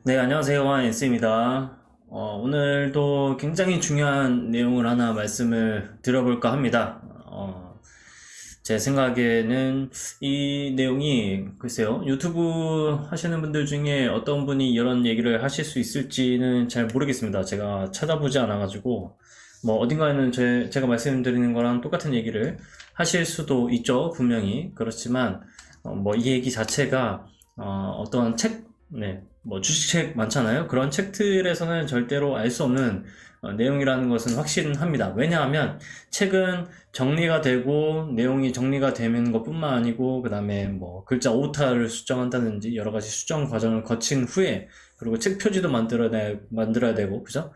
네, 안녕하세요. S입니다. 오늘도 굉장히 중요한 내용을 하나 말씀을 드려볼까 합니다. 제 생각에는 이 내용이, 글쎄요, 유튜브 하시는 분들 중에 어떤 분이 이런 얘기를 하실 수 있을지는 잘 모르겠습니다. 제가 찾아보지 않아가지고, 뭐, 어딘가에는 제가 말씀드리는 거랑 똑같은 얘기를 하실 수도 있죠, 분명히. 그렇지만, 뭐, 이 얘기 자체가, 어떤 책, 네, 뭐 주식책 많잖아요. 그런 책들에서는 절대로 알 수 없는 내용이라는 것은 확실은 합니다. 왜냐하면 책은 정리가 되고 내용이 정리가 되는 것뿐만 아니고 그 다음에 뭐 글자 오타를 수정한다든지 여러 가지 수정 과정을 거친 후에 그리고 책 표지도 만들어야 되고 그죠?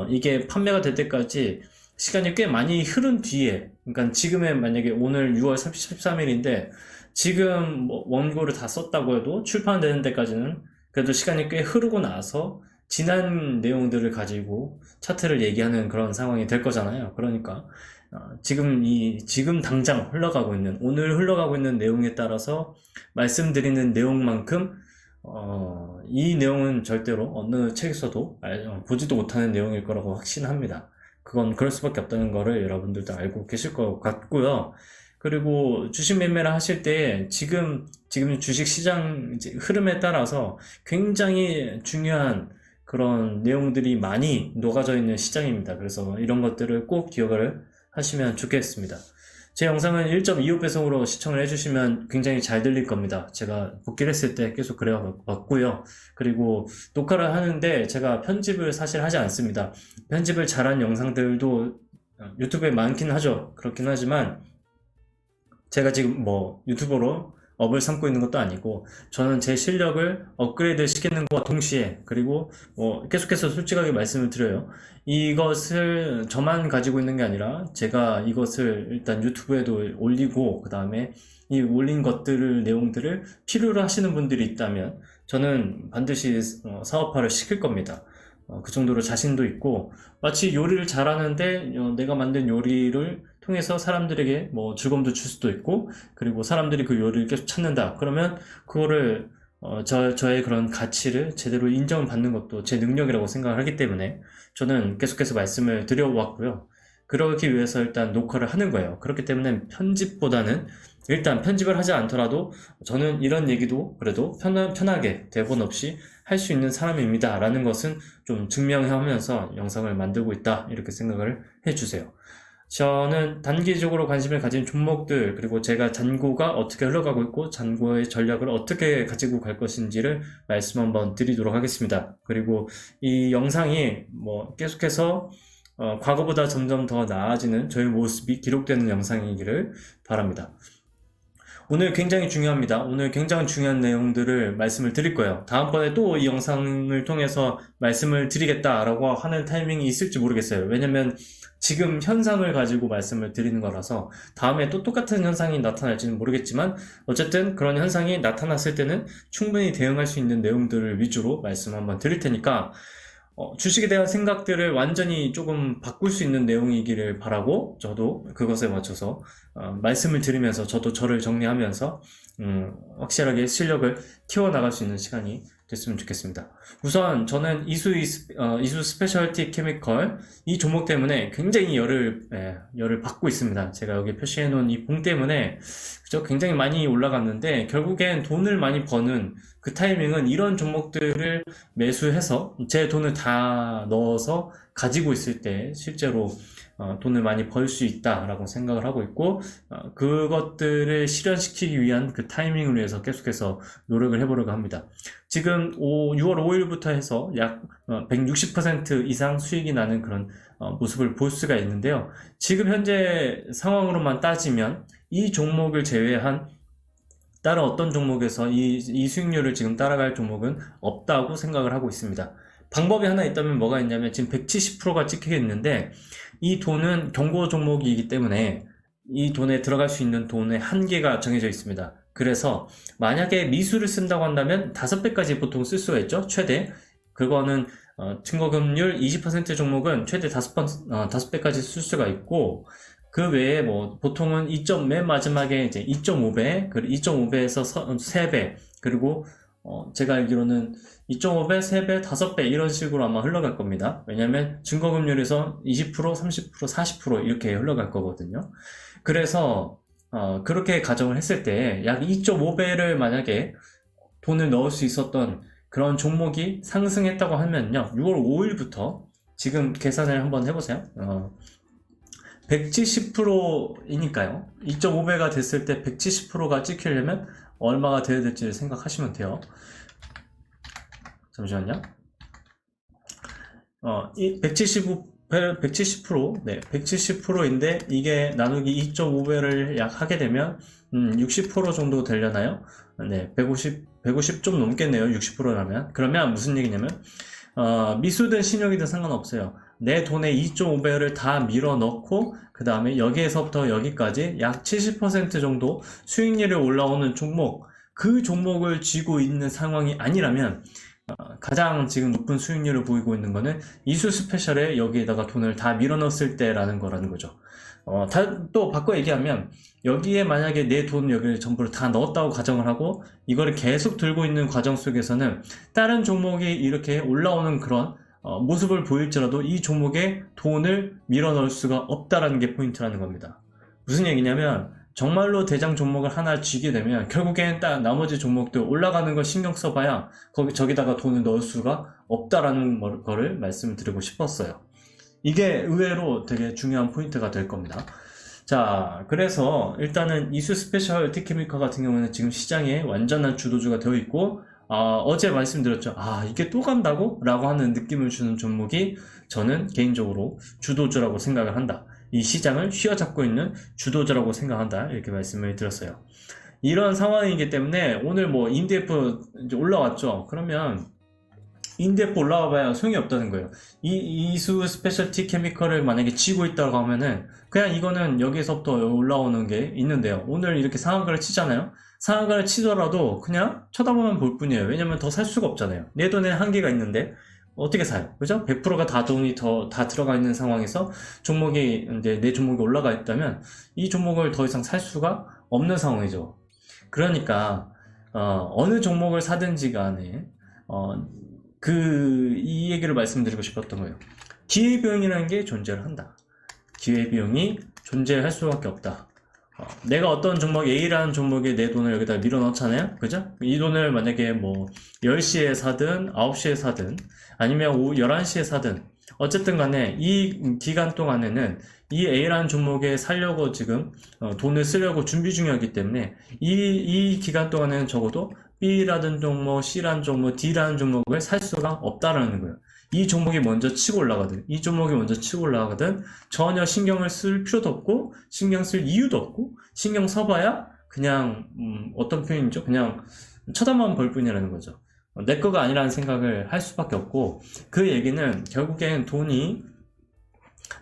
이게 판매가 될 때까지 시간이 꽤 많이 흐른 뒤에 그러니까 지금의 만약에 오늘 6월 13일인데 지금 뭐 원고를 다 썼다고 해도 출판되는 데까지는 그래도 시간이 꽤 흐르고 나서 지난 내용들을 가지고 차트를 얘기하는 그런 상황이 될 거잖아요. 그러니까 지금 당장 흘러가고 있는 오늘 흘러가고 있는 내용에 따라서 말씀드리는 내용만큼 이 내용은 절대로 어느 책에서도 보지도 못하는 내용일 거라고 확신합니다. 그건 그럴 수밖에 없다는 거를 여러분들도 알고 계실 것 같고요. 그리고 주식 매매를 하실 때 지금 주식 시장 이제 흐름에 따라서 굉장히 중요한 그런 내용들이 많이 녹아져 있는 시장입니다. 그래서 이런 것들을 꼭 기억을 하시면 좋겠습니다. 제 영상은 1.25배속으로 시청을 해주시면 굉장히 잘 들릴 겁니다. 제가 복귀를 했을 때 계속 그래 왔고요. 그리고 녹화를 하는데 제가 편집을 사실 하지 않습니다. 편집을 잘한 영상들도 유튜브에 많긴 하죠. 그렇긴 하지만 제가 지금 뭐 유튜버로 업을 삼고 있는 것도 아니고 저는 제 실력을 업그레이드 시키는 것과 동시에 그리고 뭐 계속해서 솔직하게 말씀을 드려요. 이것을 저만 가지고 있는 게 아니라 제가 이것을 일단 유튜브에도 올리고 그 다음에 이 올린 것들을 내용들을 필요로 하시는 분들이 있다면 저는 반드시 사업화를 시킬 겁니다. 그 정도로 자신도 있고 마치 요리를 잘하는데 내가 만든 요리를 통해서 사람들에게 뭐 즐거움도 줄 수도 있고 그리고 사람들이 그 요리를 계속 찾는다 그러면 그거를 저의 그런 가치를 제대로 인정을 받는 것도 제 능력이라고 생각을 하기 때문에 저는 계속해서 말씀을 드려왔고요. 그러기 위해서 일단 녹화를 하는 거예요. 그렇기 때문에 편집보다는 일단 편집을 하지 않더라도 저는 이런 얘기도 그래도 편하게 대본 없이 할 수 있는 사람입니다 라는 것은 좀 증명하면서 영상을 만들고 있다 이렇게 생각을 해주세요. 저는 단기적으로 관심을 가진 종목들 그리고 제가 잔고가 어떻게 흘러가고 있고 잔고의 전략을 어떻게 가지고 갈 것인지를 말씀 한번 드리도록 하겠습니다. 그리고 이 영상이 뭐 계속해서 과거보다 점점 더 나아지는 저의 모습이 기록되는 영상이기를 바랍니다. 오늘 굉장히 중요합니다. 오늘 굉장히 중요한 내용들을 말씀을 드릴 거예요. 다음번에 또 이 영상을 통해서 말씀을 드리겠다라고 하는 타이밍이 있을지 모르겠어요. 왜냐면 지금 현상을 가지고 말씀을 드리는 거라서 다음에 또 똑같은 현상이 나타날지는 모르겠지만 어쨌든 그런 현상이 나타났을 때는 충분히 대응할 수 있는 내용들을 위주로 말씀 한번 드릴 테니까 주식에 대한 생각들을 완전히 조금 바꿀 수 있는 내용이기를 바라고 저도 그것에 맞춰서 말씀을 드리면서 저도 저를 정리하면서 확실하게 실력을 키워나갈 수 있는 시간이 됐으면 좋겠습니다. 우선 저는 이수 스페셜티 케미컬 이 종목 때문에 굉장히 열을 받고 있습니다. 제가 여기 표시해 놓은 이 봉 때문에 그죠? 굉장히 많이 올라갔는데 결국엔 돈을 많이 버는 그 타이밍은 이런 종목들을 매수해서 제 돈을 다 넣어서 가지고 있을 때 실제로 돈을 많이 벌 수 있다라고 생각을 하고 있고 그것들을 실현시키기 위한 그 타이밍을 위해서 계속해서 노력을 해보려고 합니다. 지금 6월 5일부터 해서 약 160% 이상 수익이 나는 그런 모습을 볼 수가 있는데요. 지금 현재 상황으로만 따지면 이 종목을 제외한 다른 어떤 종목에서 이 수익률을 지금 따라갈 종목은 없다고 생각을 하고 있습니다. 방법이 하나 있다면 뭐가 있냐면 지금 170%가 찍혀 있는데 이 돈은 경고 종목이기 때문에 이 돈에 들어갈 수 있는 돈의 한계가 정해져 있습니다. 그래서 만약에 미수를 쓴다고 한다면 5배까지 보통 쓸 수가 있죠. 최대. 그거는 증거금률 20% 종목은 최대 5배까지 쓸 수가 있고 그 외에 뭐 보통은 맨 마지막에 이제 2.5배, 그리고 2.5배에서 3배, 그리고 제가 알기로는 2.5배, 3배, 5배 이런 식으로 아마 흘러갈 겁니다. 왜냐면 증거금률에서 20%, 30%, 40% 이렇게 흘러갈 거거든요. 그래서 그렇게 가정을 했을 때 약 2.5배를 만약에 돈을 넣을 수 있었던 그런 종목이 상승했다고 하면요. 6월 5일부터 지금 계산을 한번 해보세요. 170%이니까요. 2.5배가 됐을 때 170%가 찍히려면 얼마가 돼야 될지 생각하시면 돼요. 잠시만요. 이 170%, 네, 170%인데 이게 나누기 2.5배를 약 하게 되면 60% 정도 되려나요? 네, 150 좀 넘겠네요. 60%라면. 그러면 무슨 얘기냐면 미수든 신용이든 상관없어요. 내 돈의 2.5배를 다 밀어 넣고 그 다음에 여기에서부터 여기까지 약 70% 정도 수익률이 올라오는 종목, 그 종목을 쥐고 있는 상황이 아니라면 가장 지금 높은 수익률을 보이고 있는 거는 이수 스페셜에 여기에다가 돈을 다 밀어 넣었을 때라는 거라는 거죠. 또 바꿔 얘기하면 여기에 만약에 내 돈 여기를 전부를 다 넣었다고 가정을 하고 이거를 계속 들고 있는 과정 속에서는 다른 종목이 이렇게 올라오는 그런 모습을 보일지라도 이 종목에 돈을 밀어 넣을 수가 없다라는 게 포인트라는 겁니다. 무슨 얘기냐면 정말로 대장 종목을 하나 쥐게 되면 결국엔 딱 나머지 종목들 올라가는 걸 신경 써봐야 저기다가 돈을 넣을 수가 없다라는 거를 말씀을 드리고 싶었어요. 이게 의외로 되게 중요한 포인트가 될 겁니다. 자, 그래서 일단은 이수 스페셜 티켓미커 같은 경우는 지금 시장에 완전한 주도주가 되어 있고 어제 말씀드렸죠. 이게 또 간다고? 라고 하는 느낌을 주는 종목이 저는 개인적으로 주도주라고 생각을 한다. 이 시장을 휘어잡고 있는 주도주라고 생각한다. 이렇게 말씀을 드렸어요. 이런 상황이기 때문에 오늘 뭐 인디F 이제 올라왔죠. 그러면 인디F 올라와 봐야 소용이 없다는 거예요. 이수 스페셜티 케미컬을 만약에 쥐고 있다고 하면은 그냥 이거는 여기서부터 올라오는 게 있는데요. 오늘 이렇게 상한가를 치잖아요. 상한가를 치더라도 그냥 쳐다보면 볼 뿐이에요. 왜냐면 더 살 수가 없잖아요. 내 돈에 한계가 있는데 어떻게 사요? 그죠? 100%가 다 돈이 다 들어가 있는 상황에서 종목이 이제 내 종목이 올라가 있다면 이 종목을 더 이상 살 수가 없는 상황이죠. 그러니까 어느 종목을 사든지 간에 이 얘기를 말씀드리고 싶었던 거예요. 기회비용이라는 게 존재를 한다. 기회비용이 존재할 수밖에 없다. 내가 어떤 종목 A라는 종목에 내 돈을 여기다 밀어 넣잖아요. 그죠? 이 돈을 만약에 뭐 10시에 사든 9시에 사든 아니면 오후 11시에 사든 어쨌든 간에 이 기간 동안에는 이 A라는 종목에 살려고 지금 돈을 쓰려고 준비 중이었기 때문에 이 기간 동안에는 적어도 B라는 종목, C라는 종목, D라는 종목을 살 수가 없다라는 거예요. 이 종목이 먼저 치고 올라가든 이 종목이 먼저 치고 올라가든 전혀 신경을 쓸 필요도 없고 신경 쓸 이유도 없고 신경 써봐야 그냥 어떤 표현이죠? 그냥 쳐다만 볼 뿐이라는 거죠. 내 거가 아니라는 생각을 할 수밖에 없고 그 얘기는 결국엔 돈이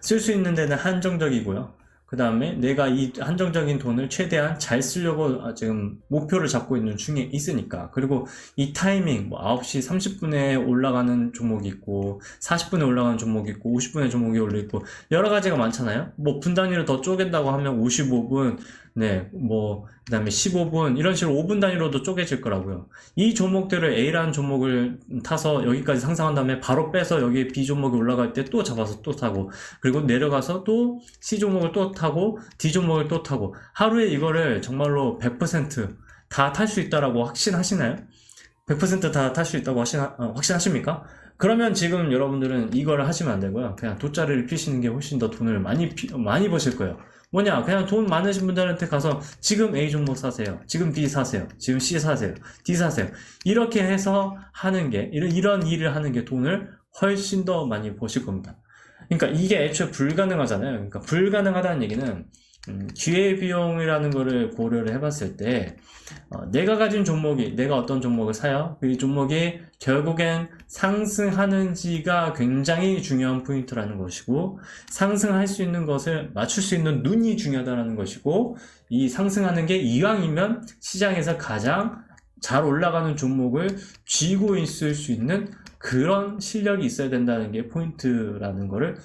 쓸 수 있는 데는 한정적이고요. 그 다음에 내가 이 한정적인 돈을 최대한 잘 쓰려고 지금 목표를 잡고 있는 중에 있으니까. 그리고 이 타이밍, 뭐 9시 30분에 올라가는 종목이 있고, 40분에 올라가는 종목이 있고, 50분에 종목이 올라있고, 여러 가지가 많잖아요. 뭐 분 단위로 더 쪼갠다고 하면 55분, 네, 뭐, 그 다음에 15분, 이런 식으로 5분 단위로도 쪼개질 거라고요. 이 종목들을 A라는 종목을 타서 여기까지 상승한 다음에 바로 빼서 여기 B 종목이 올라갈 때 또 잡아서 또 타고, 그리고 내려가서 또 C 종목을 또 타고, D 종목을 또 타고, 하루에 이거를 정말로 100%다 탈 수 있다라고 확신하시나요? 100%다 탈 수 있다고 확신하십니까? 그러면 지금 여러분들은 이거를 하시면 안 되고요. 그냥 돗자리를 피시는 게 훨씬 더 돈을 많이 버실 거예요. 뭐냐, 그냥 돈 많으신 분들한테 가서 지금 A 종목 사세요. 지금 B 사세요. 지금 C 사세요. D 사세요. 이렇게 해서 하는 게, 이런 일을 하는 게 돈을 훨씬 더 많이 버실 겁니다. 그러니까 이게 애초에 불가능하잖아요. 그러니까 불가능하다는 얘기는 기회비용이라는 거를 고려를 해봤을 때 내가 가진 종목이 내가 어떤 종목을 사요? 그 종목이 결국엔 상승하는지가 굉장히 중요한 포인트라는 것이고 상승할 수 있는 것을 맞출 수 있는 눈이 중요하다는 것이고 이 상승하는 게 이왕이면 시장에서 가장 잘 올라가는 종목을 쥐고 있을 수 있는 그런 실력이 있어야 된다는 게 포인트라는 거를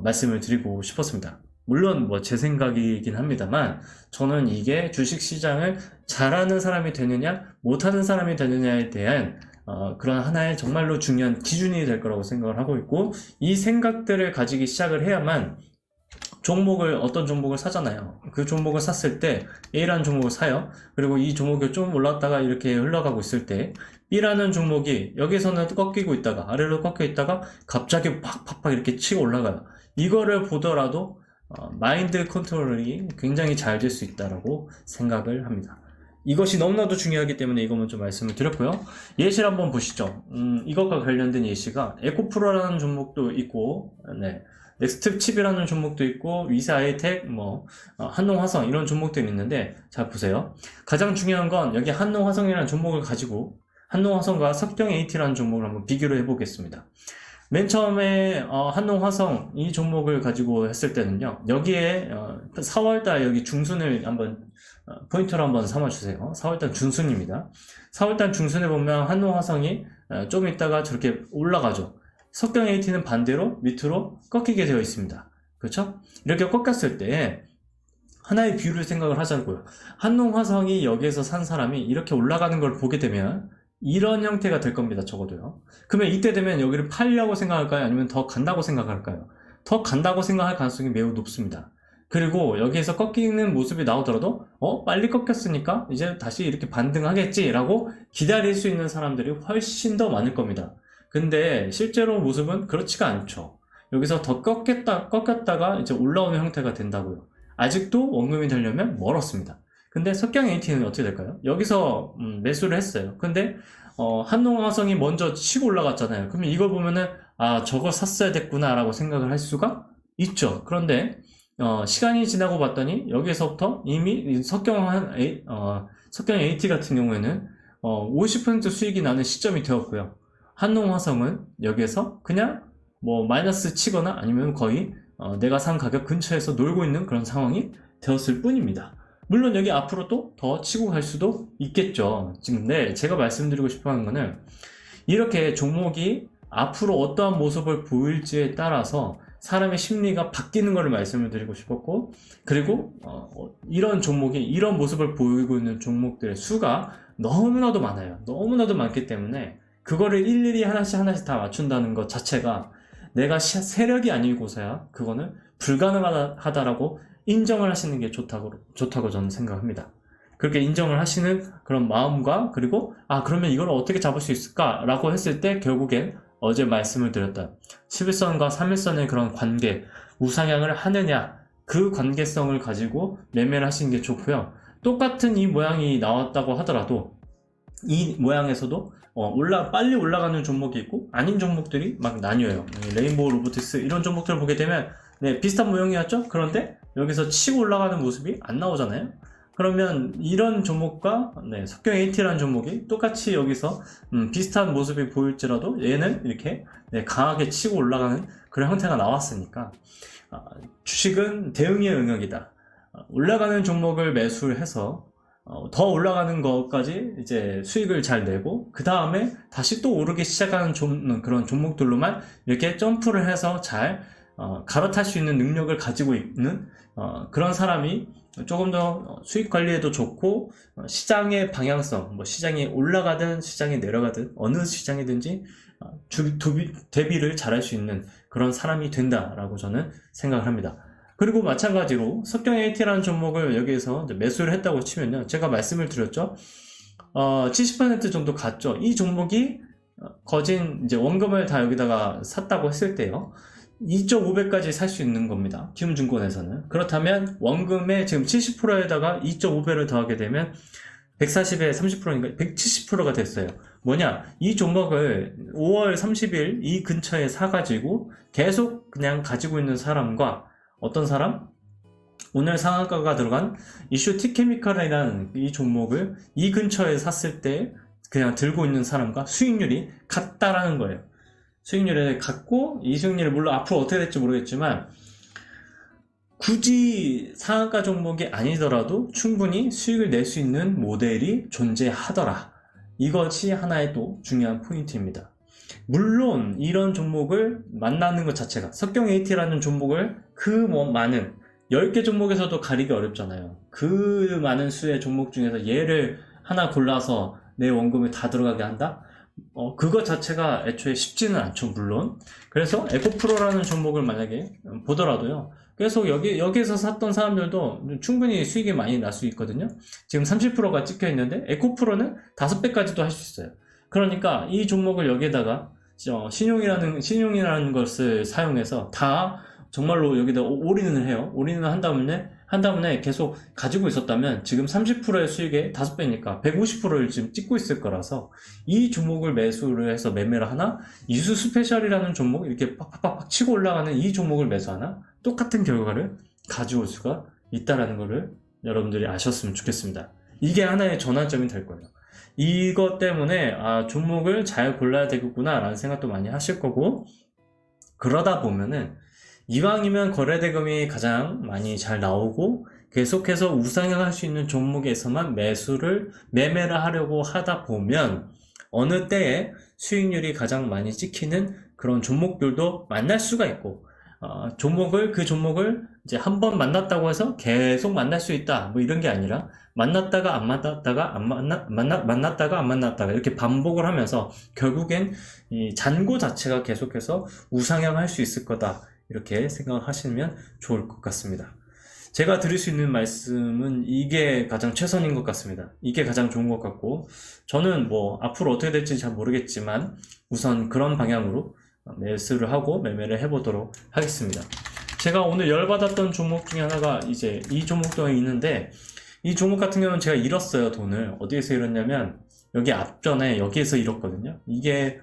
말씀을 드리고 싶었습니다. 물론 뭐 제 생각이긴 합니다만, 저는 이게 주식시장을 잘하는 사람이 되느냐 못하는 사람이 되느냐에 대한 그런 하나의 정말로 중요한 기준이 될 거라고 생각을 하고 있고, 이 생각들을 가지기 시작을 해야만 어떤 종목을 사잖아요. 그 종목을 샀을 때 A라는 종목을 사요. 그리고 이 종목이 좀 올랐다가 이렇게 흘러가고 있을 때 B라는 종목이 여기서는 꺾이고 있다가 아래로 꺾여 있다가 갑자기 팍팍팍 이렇게 치고 올라가요. 이거를 보더라도 마인드 컨트롤이 굉장히 잘 될 수 있다고 생각을 합니다. 이것이 너무나도 중요하기 때문에 이것만 좀 말씀을 드렸고요. 예시를 한번 보시죠. 이것과 관련된 예시가 에코프로라는 종목도 있고, 네, 넥스트 칩이라는 종목도 있고, 위세아이텍, 한농화성 이런 종목들이 있는데, 자 보세요. 가장 중요한 건 여기 한농화성이라는 종목을 가지고 한농화성과 석경AT라는 종목을 한번 비교를 해보겠습니다. 맨 처음에 한농화성 이 종목을 가지고 했을 때는요, 여기에 4월달 여기 중순을 한번 포인트로 한번 삼아주세요. 4월달 중순입니다. 4월달 중순에 보면 한농화성이 좀 있다가 저렇게 올라가죠. 석경AT는 반대로 밑으로 꺾이게 되어 있습니다. 그렇죠? 이렇게 꺾였을 때 하나의 비율을 생각을 하자고요. 한농화성이 여기에서 산 사람이 이렇게 올라가는 걸 보게 되면 이런 형태가 될 겁니다. 적어도요. 그러면 이때 되면 여기를 팔려고 생각할까요? 아니면 더 간다고 생각할까요? 더 간다고 생각할 가능성이 매우 높습니다. 그리고 여기에서 꺾이는 모습이 나오더라도 빨리 꺾였으니까 이제 다시 이렇게 반등하겠지 라고 기다릴 수 있는 사람들이 훨씬 더 많을 겁니다. 근데 실제로 모습은 그렇지가 않죠. 여기서 더 꺾였다가 이제 올라오는 형태가 된다고요. 아직도 원금이 되려면 멀었습니다. 근데 석경AT는 어떻게 될까요? 여기서 매수를 했어요. 근데 한농화성이 먼저 치고 올라갔잖아요. 그러면 이걸 보면은 저거 샀어야 됐구나 라고 생각을 할 수가 있죠. 그런데 시간이 지나고 봤더니 여기에서부터 이미 석경AT 같은 경우에는 50% 수익이 나는 시점이 되었고요. 한농화성은 여기에서 그냥 마이너스 치거나 아니면 거의 내가 산 가격 근처에서 놀고 있는 그런 상황이 되었을 뿐입니다. 물론 여기 앞으로 또 더 치고 갈 수도 있겠죠. 근데 제가 말씀드리고 싶어 하는 거는 이렇게 종목이 앞으로 어떠한 모습을 보일지에 따라서 사람의 심리가 바뀌는 것을 말씀을 드리고 싶었고, 그리고 이런 종목이 이런 모습을 보이고 있는 종목들의 수가 너무나도 많아요. 너무나도 많기 때문에 그거를 일일이 하나씩 다 맞춘다는 것 자체가 내가 세력이 아니고서야 그거는 불가능하다라고 인정을 하시는 게 좋다고 저는 생각합니다. 그렇게 인정을 하시는 그런 마음과, 그리고 그러면 이걸 어떻게 잡을 수 있을까? 라고 했을 때 결국엔 어제 말씀을 드렸다 11선과 3일선의 그런 관계, 우상향을 하느냐, 그 관계성을 가지고 매매를 하시는 게 좋고요. 똑같은 이 모양이 나왔다고 하더라도 이 모양에서도 빨리 올라가는 종목이 있고 아닌 종목들이 막 나뉘어요. 레인보우 로보틱스 이런 종목들을 보게 되면 비슷한 모형이었죠? 그런데 여기서 치고 올라가는 모습이 안 나오잖아요. 그러면 이런 종목과 석경AT라는 종목이 똑같이 여기서 비슷한 모습이 보일지라도 얘는 이렇게 강하게 치고 올라가는 그런 형태가 나왔으니까 주식은 대응의 영역이다. 올라가는 종목을 매수를 해서 더 올라가는 것까지 이제 수익을 잘 내고, 그 다음에 다시 또 오르기 시작하는 그런 종목들로만 이렇게 점프를 해서 잘 갈아탈 수 있는 능력을 가지고 있는 그런 사람이 조금 더 수익 관리에도 좋고, 시장의 방향성, 시장이 올라가든 시장이 내려가든 어느 시장이든지 대비를 잘할 수 있는 그런 사람이 된다라고 저는 생각을 합니다. 그리고 마찬가지로 석경AT라는 종목을 여기에서 매수를 했다고 치면요, 제가 말씀을 드렸죠. 70% 정도 갔죠. 이 종목이 거진 이제 원금을 다 여기다가 샀다고 했을 때요, 2.5배까지 살 수 있는 겁니다. 키움증권에서는. 그렇다면 원금의 지금 70%에다가 2.5배를 더하게 되면 140에 30%니까 170%가 됐어요. 뭐냐? 이 종목을 5월 30일 이 근처에 사가지고 계속 그냥 가지고 있는 사람과 어떤 사람? 오늘 상한가가 들어간 이슈 티케미칼이라는 이 종목을 이 근처에 샀을 때 그냥 들고 있는 사람과 수익률이 같다라는 거예요. 수익률이 같고, 이 수익률이 물론 앞으로 어떻게 될지 모르겠지만 굳이 상한가 종목이 아니더라도 충분히 수익을 낼 수 있는 모델이 존재하더라. 이것이 하나의 또 중요한 포인트입니다. 물론 이런 종목을 만나는 것 자체가, 석경AT라는 종목을 많은 10개 종목에서도 가리기 어렵잖아요. 그 많은 수의 종목 중에서 얘를 하나 골라서 내 원금을 다 들어가게 한다? 그것 자체가 애초에 쉽지는 않죠, 물론. 그래서 에코프로라는 종목을 만약에 보더라도요, 계속 여기에서 샀던 사람들도 충분히 수익이 많이 날 수 있거든요. 지금 30%가 찍혀 있는데, 에코프로는 5배까지도 할 수 있어요. 그러니까 이 종목을 여기에다가 신용이라는 것을 사용해서 다 정말로 여기다 올인을 해요. 올인을 한 다음에 계속 가지고 있었다면 지금 30%의 수익에 5배니까 150%를 지금 찍고 있을 거라서 이 종목을 매수를 해서 매매를 하나, 이수 스페셜이라는 종목, 이렇게 팍팍팍 치고 올라가는 이 종목을 매수하나, 똑같은 결과를 가져올 수가 있다라는 거를 여러분들이 아셨으면 좋겠습니다. 이게 하나의 전환점이 될 거예요. 이것 때문에 종목을 잘 골라야 되겠구나 라는 생각도 많이 하실 거고, 그러다 보면은 이왕이면 거래대금이 가장 많이 잘 나오고 계속해서 우상향할 수 있는 종목에서만 매매를 하려고 하다 보면 어느 때에 수익률이 가장 많이 찍히는 그런 종목들도 만날 수가 있고, 그 종목을 이제 한 번 만났다고 해서 계속 만날 수 있다, 뭐 이런 게 아니라 만났다가 안 만났다가 안 만났다가 이렇게 반복을 하면서 결국엔 이 잔고 자체가 계속해서 우상향할 수 있을 거다, 이렇게 생각하시면 좋을 것 같습니다. 제가 드릴 수 있는 말씀은 이게 가장 최선인 것 같습니다. 이게 가장 좋은 것 같고, 저는 뭐 앞으로 어떻게 될지 잘 모르겠지만 우선 그런 방향으로 매수를 하고 매매를 해보도록 하겠습니다. 제가 오늘 열받았던 종목 중에 하나가 이제 이 종목도 있는데, 이 종목 같은 경우는 제가 잃었어요. 돈을 어디에서 잃었냐면 여기 앞전에 여기에서 잃었거든요. 이게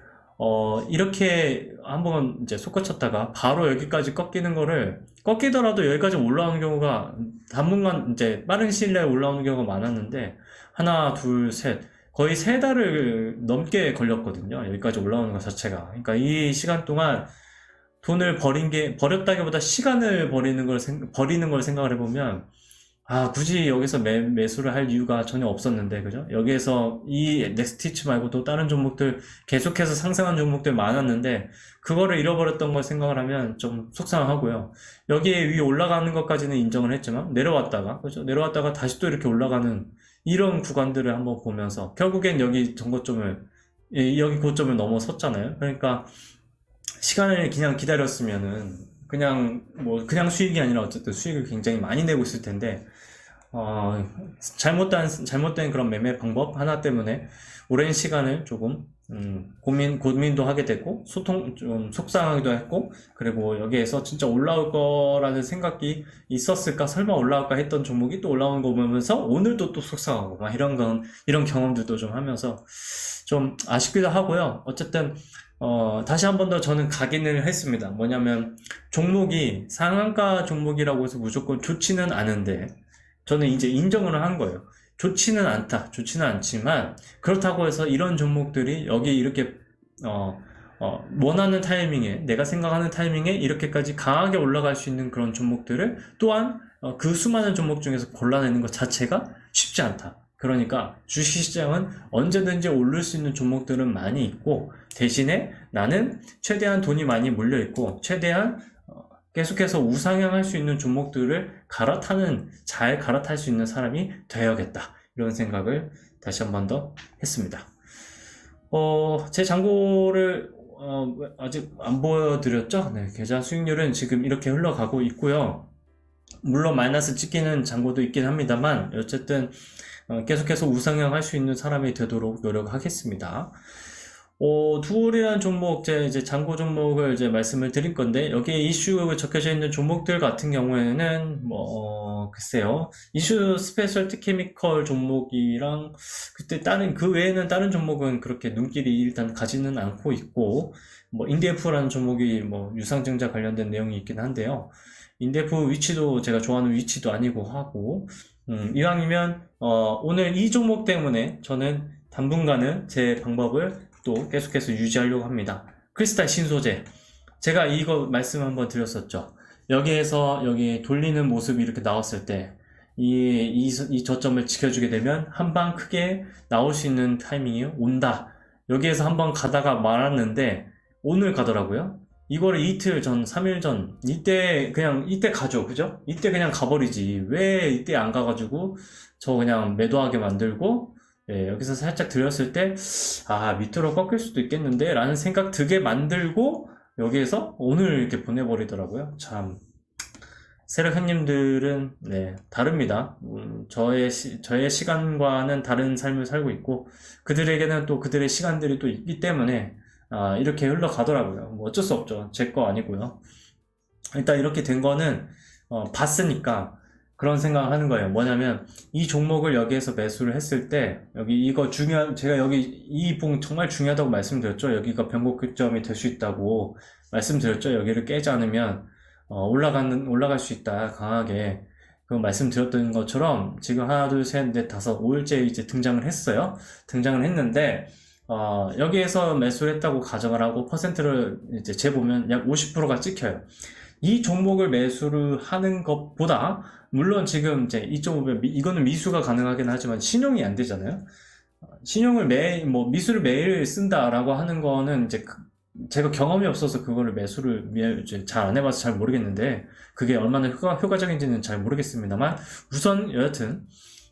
이렇게 한번 이제 솟구쳤다가 바로 여기까지 꺾이더라도 여기까지 올라오는 경우가 당분간 이제 빠른 시일 내에 올라오는 경우가 많았는데, 하나, 둘, 셋, 거의 3달을 넘게 걸렸거든요. 여기까지 올라오는 것 자체가. 그러니까 이 시간 동안 돈을 버렸다기보다 시간을 버리는 걸 생각을 해보면, 굳이 여기서 매수를 할 이유가 전혀 없었는데, 그죠? 여기에서 이 넥스티치 말고도 다른 종목들, 계속해서 상승한 종목들 많았는데, 그거를 잃어버렸던 걸 생각을 하면 좀 속상하고요. 여기에 위에 올라가는 것까지는 인정을 했지만, 그죠? 내려왔다가 다시 또 이렇게 올라가는 이런 구간들을 한번 보면서, 결국엔 여기 여기 고점을 넘어섰잖아요. 그러니까, 시간을 그냥 기다렸으면은, 그냥 수익이 아니라 어쨌든 수익을 굉장히 많이 내고 있을 텐데, 잘못된 그런 매매 방법 하나 때문에 오랜 시간을 조금, 고민도 하게 됐고, 좀 속상하기도 했고, 그리고 여기에서 진짜 올라올 거라는 생각이 있었을까, 설마 올라올까 했던 종목이 또 올라오는 거 보면서 오늘도 또 속상하고, 이런 경험들도 좀 하면서 좀 아쉽기도 하고요. 어쨌든, 다시 한 번 더 저는 각인을 했습니다. 뭐냐면, 종목이 상한가 종목이라고 해서 무조건 좋지는 않은데, 저는 이제 인정을 한 거예요. 좋지는 않지만, 그렇다고 해서 이런 종목들이 여기 이렇게, 원하는 타이밍에, 내가 생각하는 타이밍에 이렇게까지 강하게 올라갈 수 있는 그런 종목들을 또한, 그 수많은 종목 중에서 골라내는 것 자체가 쉽지 않다. 그러니까 주식시장은 언제든지 오를 수 있는 종목들은 많이 있고, 대신에 나는 최대한 돈이 많이 몰려있고, 최대한 계속해서 우상향할 수 있는 종목들을 잘 갈아탈 수 있는 사람이 되어야겠다, 이런 생각을 다시 한 번 더 했습니다. 제 잔고를 아직 안 보여드렸죠? 네, 계좌 수익률은 지금 이렇게 흘러가고 있고요. 물론 마이너스 찍히는 잔고도 있긴 합니다만, 어쨌든 계속해서 우상향 할 수 있는 사람이 되도록 노력하겠습니다. 두올이라는 종목, 이제 잔고 종목을 이제 말씀을 드릴 건데, 여기에 이슈가 적혀져 있는 종목들 같은 경우에는, 글쎄요. 이슈 스페셜티 케미컬 종목이랑, 그 외에는 다른 종목은 그렇게 눈길이 일단 가지는 않고 있고, 인디에프라는 종목이 유상증자 관련된 내용이 있긴 한데요. 인디에프 위치도 제가 좋아하는 위치도 아니고 하고, 이왕이면, 오늘 이 종목 때문에 저는 당분간은 제 방법을 또 계속해서 유지하려고 합니다. 크리스탈 신소재. 제가 이거 말씀 한번 드렸었죠. 여기 돌리는 모습이 이렇게 나왔을 때, 이 저점을 지켜주게 되면 한방 크게 나올 수 있는 타이밍이 온다. 여기에서 한번 가다가 말았는데, 오늘 가더라고요. 이거를 이틀 전, 3일 전, 이때 가죠. 그죠? 이때 그냥 가버리지. 왜 이때 안 가가지고 저 그냥 매도하게 만들고, 예, 여기서 살짝 들였을 때, 밑으로 꺾일 수도 있겠는데? 라는 생각 들게 만들고, 여기에서 오늘 이렇게 보내버리더라고요. 참. 세력 형님들은, 네, 다릅니다. 저의 시간과는 다른 삶을 살고 있고, 그들에게는 또 그들의 시간들이 또 있기 때문에, 이렇게 흘러가더라고요. 뭐 어쩔 수 없죠. 제 거 아니고요. 일단 이렇게 된 거는 봤으니까 그런 생각을 하는 거예요. 뭐냐면 이 종목을 여기에서 매수를 했을 때 여기 이거 제가 여기 이 봉 정말 중요하다고 말씀드렸죠. 여기가 변곡점이 될 수 있다고 말씀드렸죠. 여기를 깨지 않으면 올라갈 수 있다. 강하게. 그 말씀드렸던 것처럼 지금 하나, 둘, 셋, 넷, 다섯, 5일째 이제 등장을 했어요. 등장을 했는데 여기에서 매수를 했다고 가정을 하고 퍼센트를 이제 재보면 약 50%가 찍혀요. 이 종목을 매수를 하는 것보다 물론 지금 이제 2.5배 이거는 미수가 가능하긴 하지만 신용이 안 되잖아요. 신용을 미수를 매일 쓴다라고 하는 거는 이제 제가 경험이 없어서 그거를 매수를 잘 안 해봐서 잘 모르겠는데 그게 얼마나 효과적인지는 잘 모르겠습니다만 우선 여하튼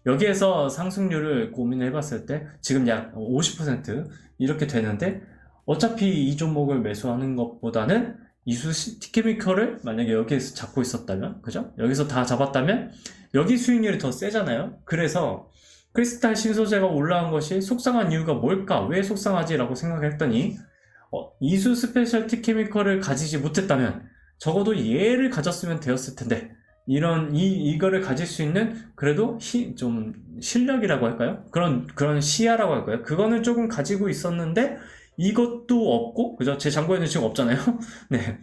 여기에서 상승률을 고민을 해봤을 때 지금 약 50% 이렇게 되는데 어차피 이 종목을 매수하는 것보다는 이수 티케미컬을 만약에 여기에서 잡고 있었다면 그죠? 여기서 다 잡았다면 여기 수익률이 더 세잖아요. 그래서 크리스탈 신소재가 올라온 것이 속상한 이유가 뭘까? 왜 속상하지? 라고 생각했더니 이수 스페셜티 케미컬을 가지지 못했다면 적어도 얘를 가졌으면 되었을 텐데 이거를 가질 수 있는 그래도 좀 실력이라고 할까요? 그런 시야라고 할까요? 그거는 조금 가지고 있었는데 이것도 없고 그죠? 제 잔고에는 지금 없잖아요. 네,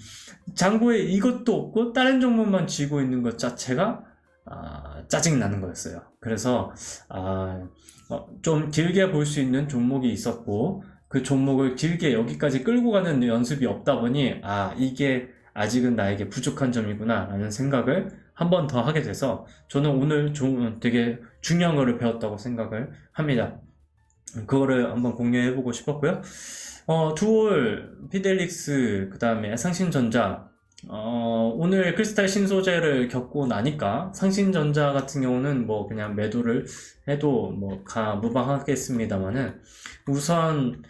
잔고에 이것도 없고 다른 종목만 쥐고 있는 것 자체가 짜증 나는 거였어요. 그래서 좀 길게 볼 수 있는 종목이 있었고 그 종목을 길게 여기까지 끌고 가는 연습이 없다 보니 이게 아직은 나에게 부족한 점이구나 라는 생각을 한 번 더 하게 돼서 저는 오늘 되게 중요한 거를 배웠다고 생각을 합니다. 그거를 한번 공유해보고 싶었고요. 두올, 피델릭스, 그 다음에 상신전자, 오늘 크리스탈 신소재를 겪고 나니까 상신전자 같은 경우는 뭐 그냥 매도를 해도 무방하겠습니다만은 우선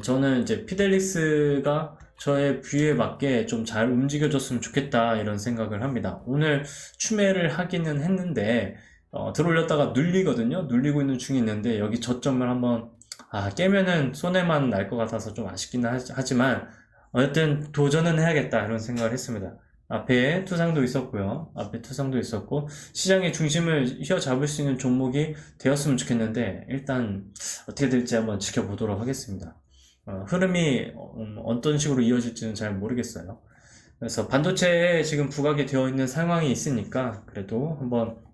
저는 이제 피델릭스가 저의 뷰에 맞게 좀 잘 움직여줬으면 좋겠다 이런 생각을 합니다. 오늘 추매를 하기는 했는데 들어올렸다가 눌리거든요. 눌리고 있는 중이 있는데 여기 저점을 한번 깨면은 손해만 날 것 같아서 좀 아쉽기는 하지만 어쨌든 도전은 해야겠다 이런 생각을 했습니다. 앞에 투상도 있었고요. 앞에 투상도 있었고 시장의 중심을 휘어잡을 수 있는 종목이 되었으면 좋겠는데 일단 어떻게 될지 한번 지켜보도록 하겠습니다. 흐름이 어떤 식으로 이어질지는 잘 모르겠어요. 그래서 반도체에 지금 부각이 되어 있는 상황이 있으니까 그래도 한번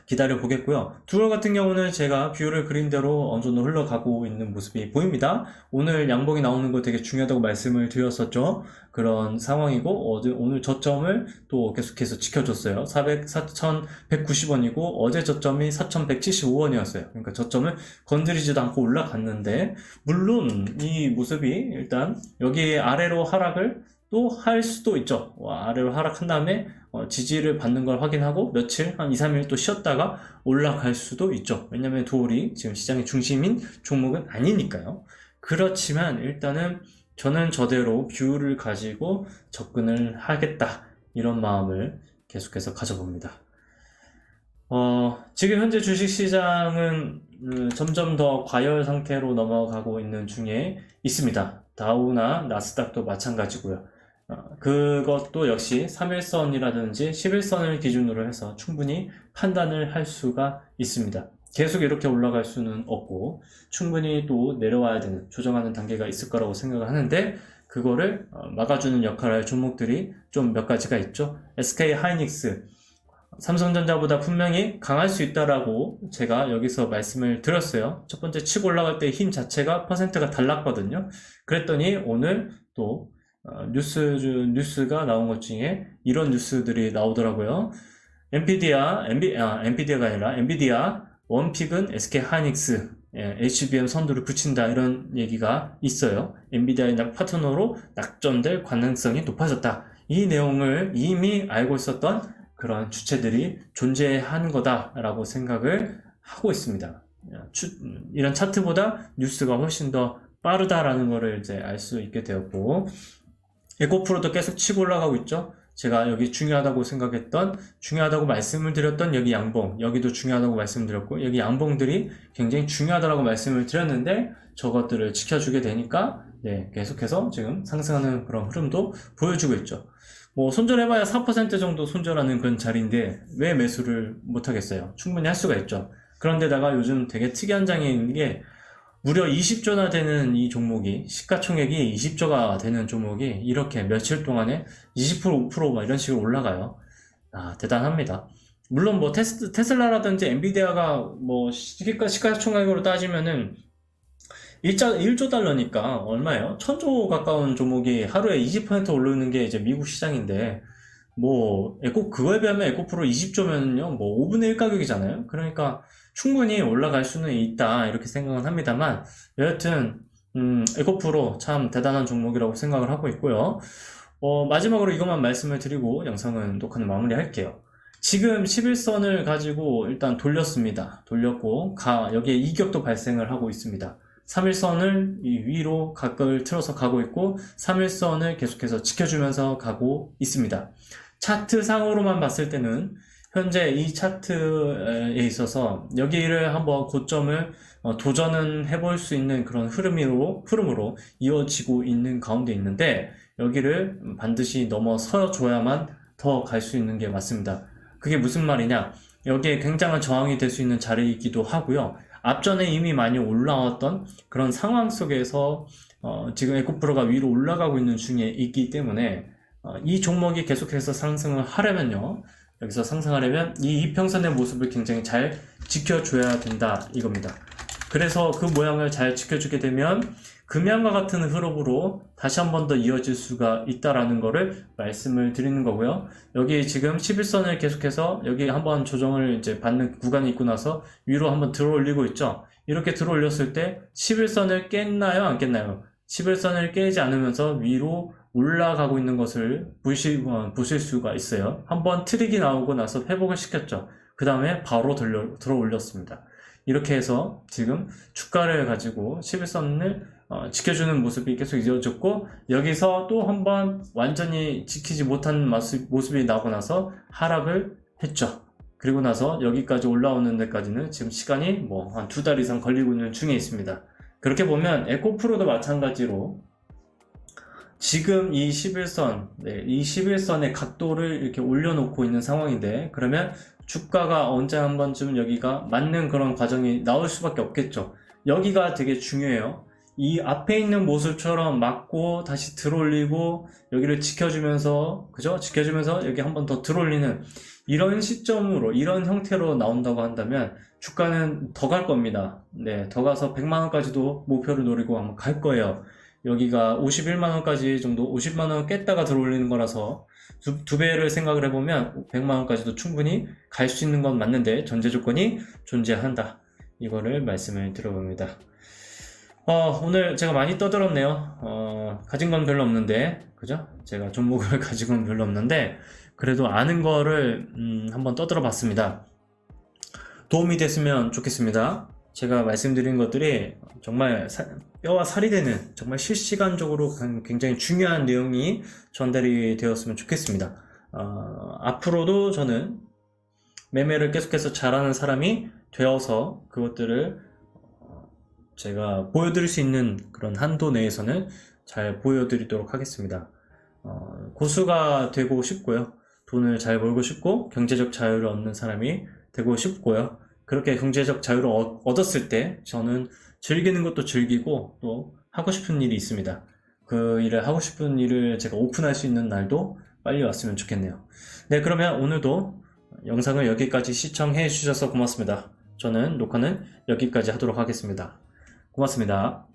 기다려 보겠고요. 두월 같은 경우는 제가 뷰를 그린 대로 어느 정도 흘러가고 있는 모습이 보입니다. 오늘 양봉이 나오는 거 되게 중요하다고 말씀을 드렸었죠. 그런 상황이고 오늘 저점을 또 계속해서 지켜줬어요. 4,190원이고 어제 저점이 4,175원이었어요. 그러니까 저점을 건드리지도 않고 올라갔는데 물론 이 모습이 일단 여기 아래로 하락을 또 할 수도 있죠. 아래로 하락한 다음에 지지를 받는 걸 확인하고 며칠 한 2, 3일 또 쉬었다가 올라갈 수도 있죠. 왜냐면 도올이 지금 시장의 중심인 종목은 아니니까요. 그렇지만 일단은 저는 저대로 뷰를 가지고 접근을 하겠다 이런 마음을 계속해서 가져봅니다. 지금 현재 주식시장은 점점 더 과열 상태로 넘어가고 있는 중에 있습니다. 다우나 나스닥도 마찬가지고요. 그것도 역시 3일선이라든지 11선을 기준으로 해서 충분히 판단을 할 수가 있습니다. 계속 이렇게 올라갈 수는 없고 충분히 또 내려와야 되는 조정하는 단계가 있을 거라고 생각을 하는데 그거를 막아주는 역할을 할 종목들이 좀 몇 가지가 있죠. SK 하이닉스, 삼성전자보다 분명히 강할 수 있다라고 제가 여기서 말씀을 드렸어요. 첫 번째 치고 올라갈 때 힘 자체가 퍼센트가 달랐거든요. 그랬더니 오늘 또 뉴스가 나온 것 중에 이런 뉴스들이 나오더라고요. 엔비디아가 아니라 엔비디아, 원픽은 SK 하이닉스, HBM 선두를 붙인다 이런 얘기가 있어요. 엔비디아의 파트너로 낙점될 가능성이 높아졌다. 이 내용을 이미 알고 있었던 그런 주체들이 존재한 거다라고 생각을 하고 있습니다. 이런 차트보다 뉴스가 훨씬 더 빠르다라는 것을 이제 알 수 있게 되었고, 에코프로도 계속 치고 올라가고 있죠. 제가 여기 중요하다고 생각했던, 중요하다고 말씀을 드렸던 여기 양봉, 여기도 중요하다고 말씀드렸고, 여기 양봉들이 굉장히 중요하다고 말씀을 드렸는데, 저것들을 지켜주게 되니까, 계속해서 지금 상승하는 그런 흐름도 보여주고 있죠. 뭐, 손절해봐야 4% 정도 손절하는 그런 자리인데, 왜 매수를 못하겠어요? 충분히 할 수가 있죠. 그런데다가 요즘 되게 특이한 장에 있는 게, 무려 20조나 되는 이 종목이, 시가총액이 20조가 되는 종목이 이렇게 며칠 동안에 20% 5% 막 이런 식으로 올라가요. 대단합니다. 물론 뭐 테슬라라든지 엔비디아가 뭐 시가총액으로 따지면은 1조 달러니까 얼마예요? 1000조 가까운 종목이 하루에 20% 오르는 게 이제 미국 시장인데, 뭐 그거에 비하면 에코프로 20조면요 뭐 5분의 1 가격이잖아요. 그러니까 충분히 올라갈 수는 있다 이렇게 생각은 합니다만, 여하튼 에코프로 참 대단한 종목이라고 생각을 하고 있고요. 마지막으로 이것만 말씀을 드리고 영상은 녹화는 마무리할게요. 지금 11선을 가지고 일단 돌렸습니다. 돌렸고 여기에 이격도 발생을 하고 있습니다. 3일선을 위로 각을 틀어서 가고 있고 3일선을 계속해서 지켜주면서 가고 있습니다. 차트상으로만 봤을 때는 현재 이 차트에 있어서 여기를 한번 고점을 도전은 해볼 수 있는 그런 흐름으로 이어지고 있는 가운데 있는데, 여기를 반드시 넘어서줘야만 더 갈 수 있는 게 맞습니다. 그게 무슨 말이냐, 여기에 굉장한 저항이 될 수 있는 자리이기도 하고요. 앞전에 이미 많이 올라왔던 그런 상황 속에서 지금 에코프로가 위로 올라가고 있는 중에 있기 때문에 이 종목이 계속해서 상승을 하려면요, 여기서 상승하려면 이 이평선의 모습을 굉장히 잘 지켜줘야 된다 이겁니다. 그래서 그 모양을 잘 지켜주게 되면 금양과 같은 흐름으로 다시 한 번 더 이어질 수가 있다라는 거를 말씀을 드리는 거고요. 여기 지금 11선을 계속해서 여기 한번 조정을 이제 받는 구간이 있고 나서 위로 한번 들어 올리고 있죠. 이렇게 들어 올렸을 때 11선을 깼나요? 안 깼나요? 11선을 깨지 않으면서 위로 올라가고 있는 것을 보실 수가 있어요. 한번 트릭이 나오고 나서 회복을 시켰죠. 그 다음에 바로 들어 올렸습니다. 이렇게 해서 지금 주가를 가지고 11선을 지켜주는 모습이 계속 이어졌고, 여기서 또 한번 완전히 지키지 못한 모습이 나오고 나서 하락을 했죠. 그리고 나서 여기까지 올라오는 데까지는 지금 시간이 뭐 한 2달 이상 걸리고 있는 중에 있습니다. 그렇게 보면 에코프로도 마찬가지로 지금 이 11선, 이 11선의 각도를 이렇게 올려놓고 있는 상황인데, 그러면 주가가 언제 한 번쯤 여기가 맞는 그런 과정이 나올 수밖에 없겠죠. 여기가 되게 중요해요. 이 앞에 있는 모습처럼 맞고 다시 들어올리고 여기를 지켜주면서, 그죠? 지켜주면서 여기 한 번 더 들어올리는 이런 시점으로, 이런 형태로 나온다고 한다면 주가는 더 갈 겁니다. 더 가서 100만원까지도 목표를 노리고 한번 갈 거예요. 여기가 51만원까지 정도, 50만원 깼다가 들어올리는 거라서 두 배를 생각을 해보면 100만원까지도 충분히 갈 수 있는 건 맞는데 전제 조건이 존재한다. 이거를 말씀을 드려봅니다. 오늘 제가 많이 떠들었네요. 가진 건 별로 없는데, 그죠? 제가 종목을 가지고는 별로 없는데, 그래도 아는 거를 한번 떠들어 봤습니다. 도움이 됐으면 좋겠습니다. 제가 말씀드린 것들이 정말 뼈와 살이 되는, 정말 실시간적으로 굉장히 중요한 내용이 전달이 되었으면 좋겠습니다. 앞으로도 저는 매매를 계속해서 잘하는 사람이 되어서 그것들을 제가 보여드릴 수 있는 그런 한도 내에서는 잘 보여드리도록 하겠습니다. 고수가 되고 싶고요. 돈을 잘 벌고 싶고 경제적 자유를 얻는 사람이 되고 싶고요. 그렇게 경제적 자유를 얻었을 때 저는 즐기는 것도 즐기고 또 하고 싶은 일이 있습니다. 그 일을 하고 싶은 일을 제가 오픈할 수 있는 날도 빨리 왔으면 좋겠네요. 네, 그러면 오늘도 영상을 여기까지 시청해 주셔서 고맙습니다. 저는 녹화는 여기까지 하도록 하겠습니다. 고맙습니다.